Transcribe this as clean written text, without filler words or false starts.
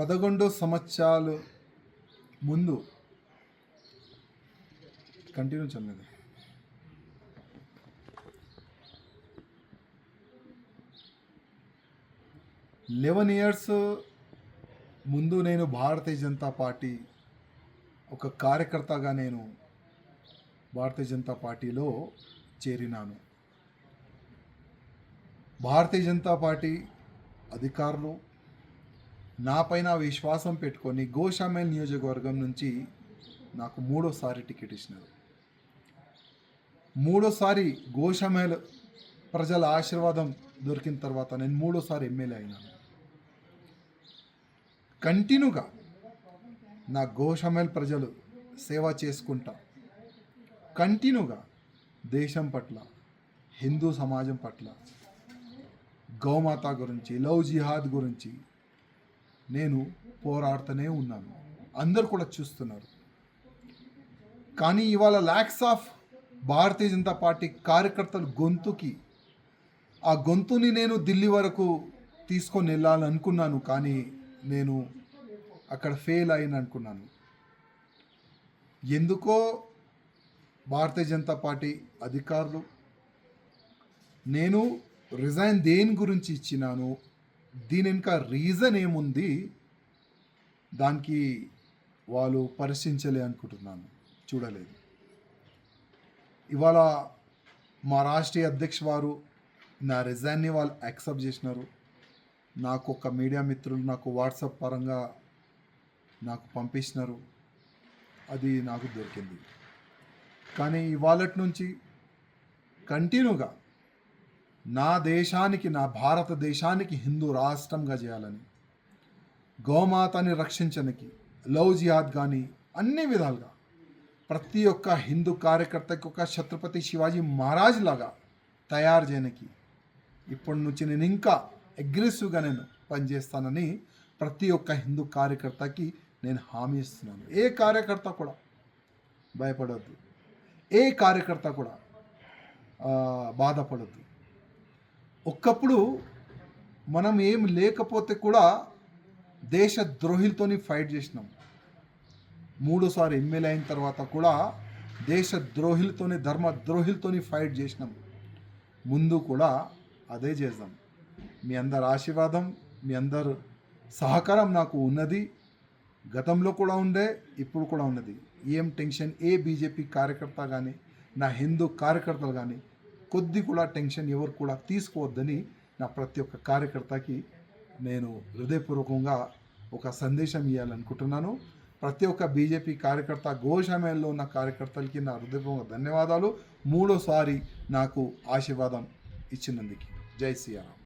11 సంవత్సరాలు ముందు continue చల్లదు 11 years ముందు నేను భారతీయ జనతా పార్టీ ఒక కార్యకర్తగా నేను భారతీయ జనతా పార్టీలో చేరినాను. భారతీయ జనతా పార్టీ అధికారులు నాపైన విశ్వాసం పెట్టుకొని గోషామేల్ నియోజకవర్గం నుంచి నాకు మూడోసారి టికెట్ ఇచ్చినారు. మూడోసారి గోషామేల్ ప్రజల ఆశీర్వాదం దొరికిన తర్వాత నేను మూడోసారి ఎమ్మెల్యే అయినాను. కంటిన్యూగా నా గోషామేల్ ప్రజలు సేవ చేసుకుంటా కంటిన్యూగా దేశం పట్ల, హిందూ సమాజం పట్ల, గౌమాత గురించి, లవ్ జిహాద్ గురించి నేను పోరాడుతూనే ఉన్నాను. అందరు కూడా చూస్తున్నారు. కానీ ఇవాళ ల్యాక్స్ ఆఫ్ భారతీయ జనతా పార్టీ కార్యకర్తల గొంతుకి ఆ గొంతుని నేను ఢిల్లీ వరకు తీసుకొని వెళ్ళాలని అనుకున్నాను. కానీ నేను అక్కడ ఫెయిల్ అయిన అనుకున్నాను. ఎందుకో భారతీయ జనతా పార్టీ అధికారులు నేను రిజైన్ దేని గురించి ఇచ్చినాను, దీని ఇంకా రీజన్ ఏముంది, దానికి వాళ్ళు పరిశీలించలే అనుకుంటున్నాను, చూడలేదు. ఇవాళ మా రాష్ట్రీయ అధ్యక్ష వారు నా రిజైన్ని వాళ్ళు యాక్సెప్ట్ చేసినారు. నాకు ఒక మీడియా మిత్రులు నాకు వాట్సాప్ పరంగా నాకు పంపించినారు, అది నాకు దొరికింది. కానీ ఇవాళ నుంచి కంటిన్యూగా నా దేశానికి, నా భారతదేశానికి హిందూ రాష్ట్రంగా చేయాలని, గోమాతని రక్షించడానికి, లవ్ జిహాద్ కానీ అన్ని విధాలుగా ప్రతి ఒక్క హిందూ కార్యకర్తకి ఒక ఛత్రపతి శివాజీ మహారాజ్ లాగా తయారు చేయడానికి ఇప్పటి నుంచి నేను ఇంకా అగ్రెసివ్గా నేను పనిచేస్తానని ప్రతి ఒక్క హిందూ కార్యకర్తకి నేను హామీ ఇస్తున్నాను. ఏ కార్యకర్త కూడా భయపడవద్దు, ఏ కార్యకర్త కూడా బాధపడద్దు. ఒక్కప్పుడు మనం ఏం లేకపోతే కూడా దేశ ద్రోహులతోని ఫైట్ చేసినాం. మూడోసారి ఎమ్మెల్యే అయిన తర్వాత కూడా దేశ ద్రోహులతోని, ధర్మ ద్రోహులతోని ఫైట్ చేసినాం. ముందు కూడా అదే చేద్దాం. మీ అందరి ఆశీర్వాదం, మీ అందరు సహకారం నాకు ఉన్నది. గతంలో కూడా ఉండే, ఇప్పుడు కూడా ఉన్నది. ఏం టెన్షన్ ఏ బీజేపీ కార్యకర్త కానీ, నా హిందూ కార్యకర్తలు కానీ కొద్ది కూడా టెన్షన్ ఎవరు కూడా తీసుకోవద్దని నా ప్రతి ఒక్క కార్యకర్తకి నేను హృదయపూర్వకంగా ఒక సందేశం ఇవ్వాలనుకుంటున్నాను. ప్రతి ఒక్క బీజేపీ కార్యకర్త, గోషామేల్లో ఉన్న కార్యకర్తలకి నా హృదయపూర్వక ధన్యవాదాలు. మూడోసారి నాకు ఆశీర్వాదం ఇచ్చినందుకు. జై శ్రీరామ్.